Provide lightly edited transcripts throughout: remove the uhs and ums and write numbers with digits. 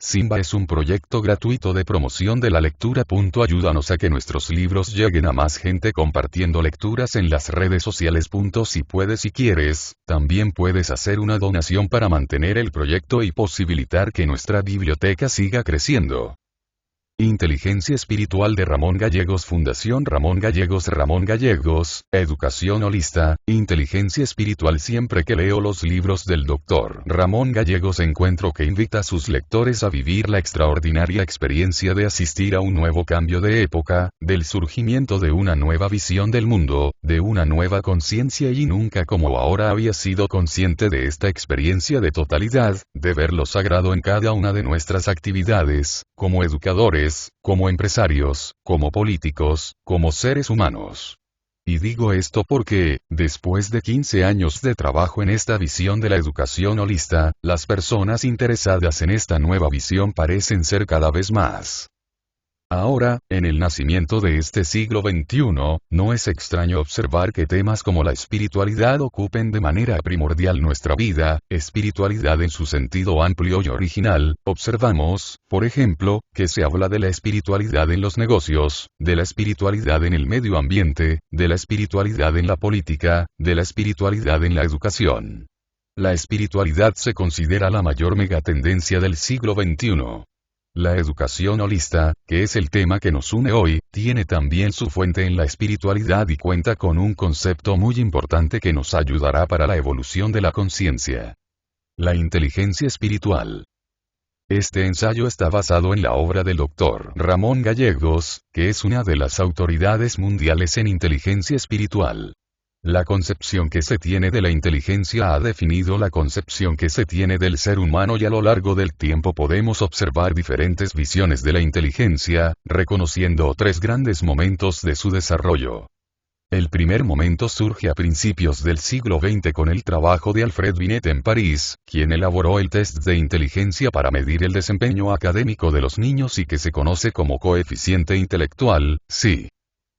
Simba es un proyecto gratuito de promoción de la lectura. Ayúdanos a que nuestros libros lleguen a más gente compartiendo lecturas en las redes sociales. Si puedes y quieres, también puedes hacer una donación para mantener el proyecto y posibilitar que nuestra biblioteca siga creciendo. Inteligencia espiritual de Ramón Gallegos. Fundación Ramón Gallegos. Educación holista, inteligencia espiritual. Siempre que leo los libros del Dr. Ramón Gallegos encuentro que invita a sus lectores a vivir la extraordinaria experiencia de asistir a un nuevo cambio de época, del surgimiento de una nueva visión del mundo, de una nueva conciencia, y nunca como ahora había sido consciente de esta experiencia de totalidad, de ver lo sagrado en cada una de nuestras actividades, como educadores, como empresarios, como políticos, como seres humanos. Y digo esto porque, después de 15 años de trabajo en esta visión de la educación holista, las personas interesadas en esta nueva visión parecen ser cada vez más. Ahora, en el nacimiento de este siglo XXI, no es extraño observar que temas como la espiritualidad ocupen de manera primordial nuestra vida, espiritualidad en su sentido amplio y original. Observamos, por ejemplo, que se habla de la espiritualidad en los negocios, de la espiritualidad en el medio ambiente, de la espiritualidad en la política, de la espiritualidad en la educación. La espiritualidad se considera la mayor megatendencia del siglo XXI. La educación holista, que es el tema que nos une hoy, tiene también su fuente en la espiritualidad y cuenta con un concepto muy importante que nos ayudará para la evolución de la conciencia. La inteligencia espiritual. Este ensayo está basado en la obra del Dr. Ramón Gallegos, que es una de las autoridades mundiales en inteligencia espiritual. La concepción que se tiene de la inteligencia ha definido la concepción que se tiene del ser humano, y a lo largo del tiempo podemos observar diferentes visiones de la inteligencia, reconociendo 3 grandes momentos de su desarrollo. El primer momento surge a principios del siglo XX con el trabajo de Alfred Binet en París, quien elaboró el test de inteligencia para medir el desempeño académico de los niños y que se conoce como coeficiente intelectual, CI.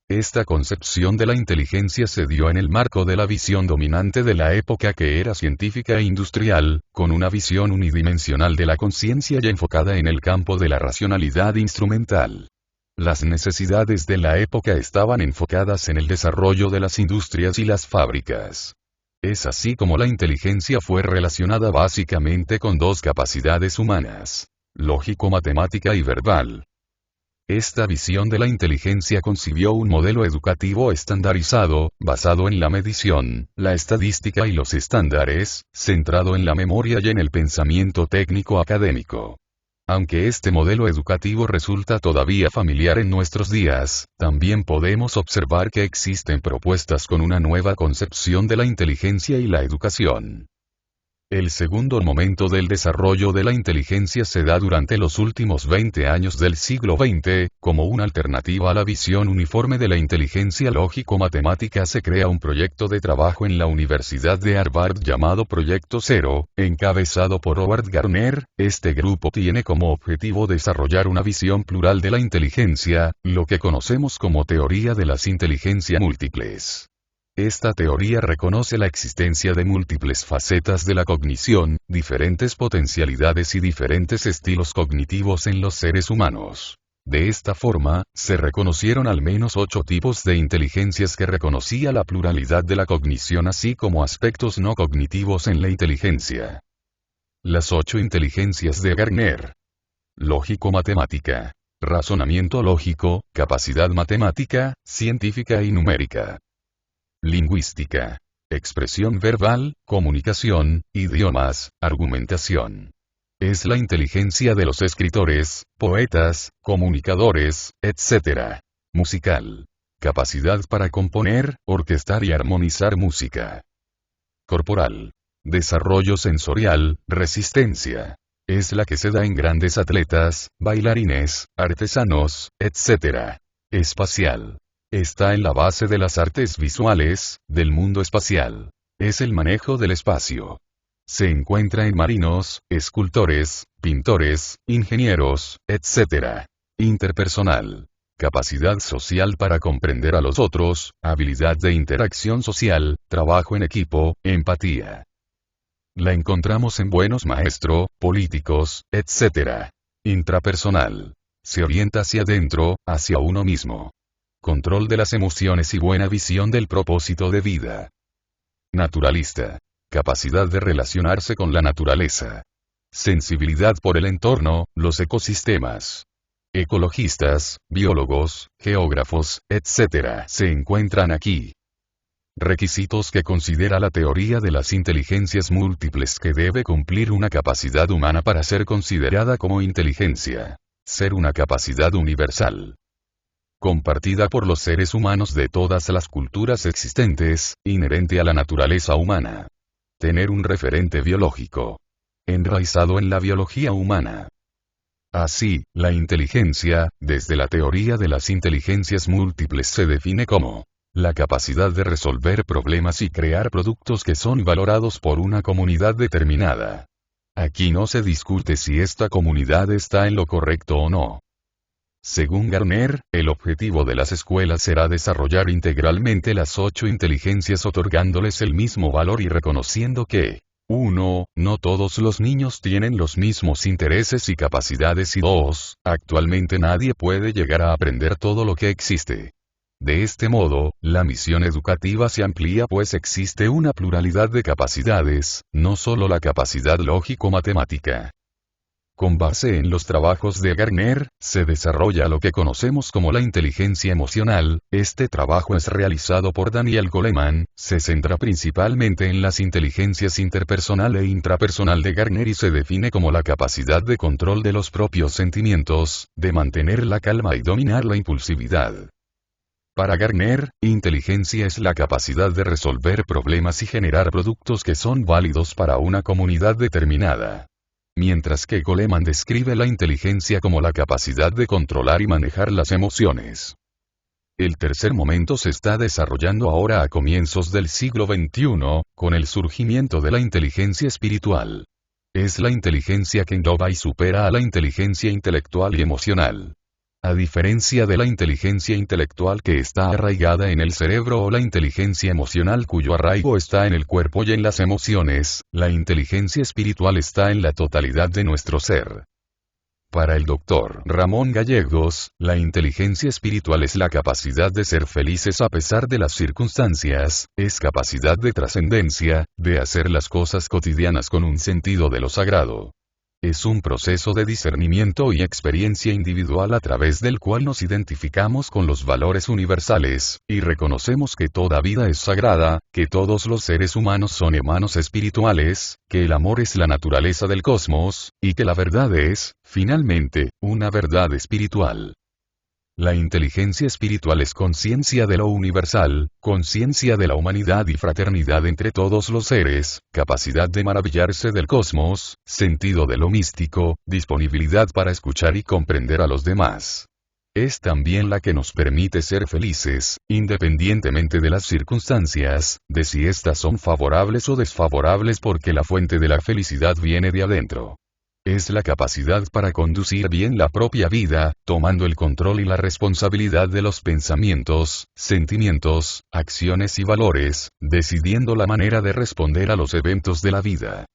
Esta concepción de la inteligencia se dio en el marco de la visión dominante de la época, que era científica e industrial, con una visión unidimensional de la conciencia y enfocada en el campo de la racionalidad instrumental. Las necesidades de la época estaban enfocadas en el desarrollo de las industrias y las fábricas. Es así como la inteligencia fue relacionada básicamente con 2 capacidades humanas: lógico-matemática y verbal. Esta visión de la inteligencia concibió un modelo educativo estandarizado, basado en la medición, la estadística y los estándares, centrado en la memoria y en el pensamiento técnico académico. Aunque este modelo educativo resulta todavía familiar en nuestros días, también podemos observar que existen propuestas con una nueva concepción de la inteligencia y la educación. El segundo momento del desarrollo de la inteligencia se da durante los últimos 20 años del siglo XX, como una alternativa a la visión uniforme de la inteligencia lógico-matemática. Se crea un proyecto de trabajo en la Universidad de Harvard llamado Proyecto Cero, encabezado por Howard Gardner. Este grupo tiene como objetivo desarrollar una visión plural de la inteligencia, lo que conocemos como teoría de las inteligencias múltiples. Esta teoría reconoce la existencia de múltiples facetas de la cognición, diferentes potencialidades y diferentes estilos cognitivos en los seres humanos. De esta forma, se reconocieron al menos 8 tipos de inteligencias que reconocía la pluralidad de la cognición, así como aspectos no cognitivos en la inteligencia. Las 8 inteligencias de Gardner: lógico-matemática, razonamiento lógico, capacidad matemática, científica y numérica. Lingüística, expresión verbal, comunicación, idiomas, argumentación. Es la inteligencia de los escritores, poetas, comunicadores, etc. Musical. Capacidad para componer, orquestar y armonizar música. Corporal. Desarrollo sensorial, resistencia. Es la que se da en grandes atletas, bailarines, artesanos, etc. Espacial. Está en la base de las artes visuales, del mundo espacial. Es el manejo del espacio. Se encuentra en marinos, escultores, pintores, ingenieros, etc. Interpersonal. Capacidad social para comprender a los otros, habilidad de interacción social, trabajo en equipo, empatía. La encontramos en buenos maestros, políticos, etc. Intrapersonal. Se orienta hacia adentro, hacia uno mismo. Control de las emociones y buena visión del propósito de vida. Naturalista. Capacidad de relacionarse con la naturaleza. Sensibilidad por el entorno, los ecosistemas. Ecologistas, biólogos, geógrafos, etc. se encuentran aquí. Requisitos que considera la teoría de las inteligencias múltiples que debe cumplir una capacidad humana para ser considerada como inteligencia. Ser una capacidad universal. Compartida por los seres humanos de todas las culturas existentes, inherente a la naturaleza humana. Tener un referente biológico. Enraizado en la biología humana. Así, la inteligencia, desde la teoría de las inteligencias múltiples se define como la capacidad de resolver problemas y crear productos que son valorados por una comunidad determinada. Aquí no se discute si esta comunidad está en lo correcto o no. Según Garner, el objetivo de las escuelas será desarrollar integralmente las 8 inteligencias otorgándoles el mismo valor y reconociendo que 1. No todos los niños tienen los mismos intereses y capacidades y 2. Actualmente nadie puede llegar a aprender todo lo que existe. De este modo, la misión educativa se amplía pues existe una pluralidad de capacidades, no solo la capacidad lógico-matemática. Con base en los trabajos de Garner, se desarrolla lo que conocemos como la inteligencia emocional. Este trabajo es realizado por Daniel Goleman, se centra principalmente en las inteligencias interpersonal e intrapersonal de Garner y se define como la capacidad de control de los propios sentimientos, de mantener la calma y dominar la impulsividad. Para Garner, inteligencia es la capacidad de resolver problemas y generar productos que son válidos para una comunidad determinada. Mientras que Goleman describe la inteligencia como la capacidad de controlar y manejar las emociones. El tercer momento se está desarrollando ahora a comienzos del siglo XXI, con el surgimiento de la inteligencia espiritual. Es la inteligencia que engloba y supera a la inteligencia intelectual y emocional. A diferencia de la inteligencia intelectual que está arraigada en el cerebro o la inteligencia emocional cuyo arraigo está en el cuerpo y en las emociones, la inteligencia espiritual está en la totalidad de nuestro ser. Para el Dr. Ramón Gallegos, la inteligencia espiritual es la capacidad de ser felices a pesar de las circunstancias, es capacidad de trascendencia, de hacer las cosas cotidianas con un sentido de lo sagrado. Es un proceso de discernimiento y experiencia individual a través del cual nos identificamos con los valores universales, y reconocemos que toda vida es sagrada, que todos los seres humanos son hermanos espirituales, que el amor es la naturaleza del cosmos, y que la verdad es, finalmente, una verdad espiritual. La inteligencia espiritual es conciencia de lo universal, conciencia de la humanidad y fraternidad entre todos los seres, capacidad de maravillarse del cosmos, sentido de lo místico, disponibilidad para escuchar y comprender a los demás. Es también la que nos permite ser felices, independientemente de las circunstancias, de si éstas son favorables o desfavorables porque la fuente de la felicidad viene de adentro. Es la capacidad para conducir bien la propia vida, tomando el control y la responsabilidad de los pensamientos, sentimientos, acciones y valores, decidiendo la manera de responder a los eventos de la vida.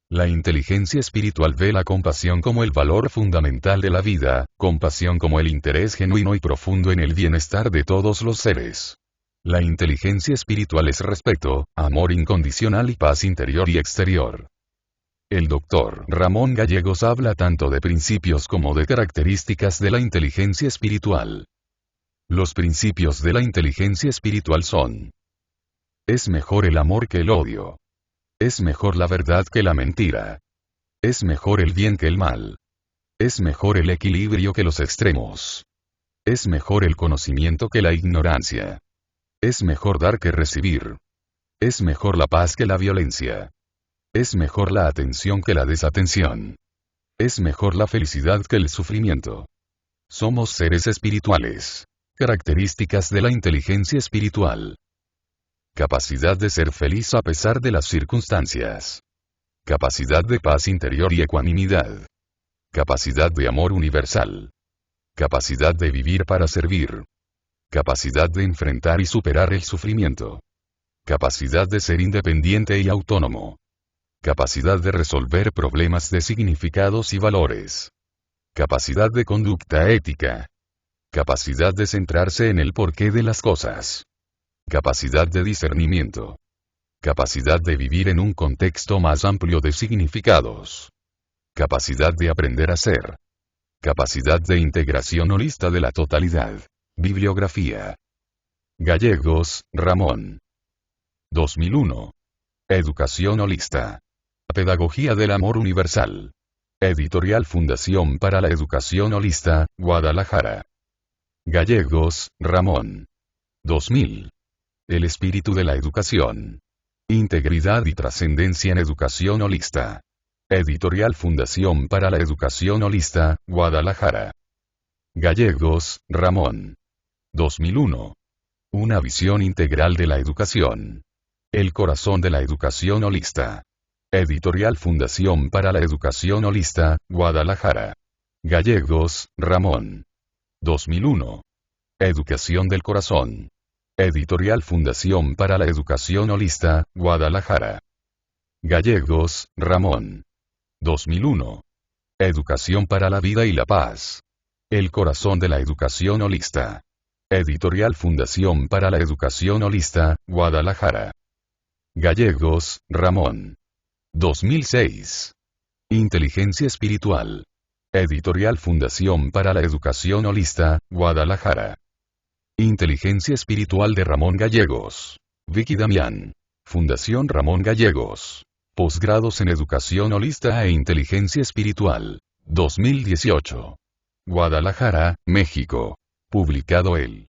La inteligencia espiritual ve la compasión como el valor fundamental de la vida, compasión como el interés genuino y profundo en el bienestar de todos los seres. La inteligencia espiritual es respeto, amor incondicional y paz interior y exterior. El Dr. Ramón Gallegos habla tanto de principios como de características de la inteligencia espiritual. Los principios de la inteligencia espiritual son: es mejor el amor que el odio. Es mejor la verdad que la mentira. Es mejor el bien que el mal. Es mejor el equilibrio que los extremos. Es mejor el conocimiento que la ignorancia. Es mejor dar que recibir. Es mejor la paz que la violencia. Es mejor la atención que la desatención. Es mejor la felicidad que el sufrimiento. Somos seres espirituales. Características de la inteligencia espiritual. Capacidad de ser feliz a pesar de las circunstancias. Capacidad de paz interior y ecuanimidad. Capacidad de amor universal. Capacidad de vivir para servir. Capacidad de enfrentar y superar el sufrimiento. Capacidad de ser independiente y autónomo. Capacidad de resolver problemas de significados y valores. Capacidad de conducta ética. Capacidad de centrarse en el porqué de las cosas. Capacidad de discernimiento. Capacidad de vivir en un contexto más amplio de significados. Capacidad de aprender a ser. Capacidad de integración holista de la totalidad. Bibliografía. Gallegos, Ramón. 2001. Educación holista. Pedagogía del amor universal. Editorial Fundación para la Educación Holista, Guadalajara. Gallegos, Ramón. 2000. El espíritu de la educación. Integridad y trascendencia en educación holista. Editorial Fundación para la Educación Holista, Guadalajara. Gallegos, Ramón. 2001. Una visión integral de la educación. El corazón de la educación holista. Editorial Fundación para la Educación Holista, Guadalajara. Gallegos, Ramón. 2001. Educación del corazón. Editorial Fundación para la Educación Holista, Guadalajara. Gallegos, Ramón. 2001. Educación para la vida y la paz. El corazón de la educación holista. Editorial Fundación para la Educación Holista, Guadalajara. Gallegos, Ramón. 2006. Inteligencia espiritual. Editorial Fundación para la Educación Holista, Guadalajara. Inteligencia espiritual de Ramón Gallegos. Vicky Damián. Fundación Ramón Gallegos. Posgrados en Educación Holista e Inteligencia Espiritual. 2018. Guadalajara, México. Publicado el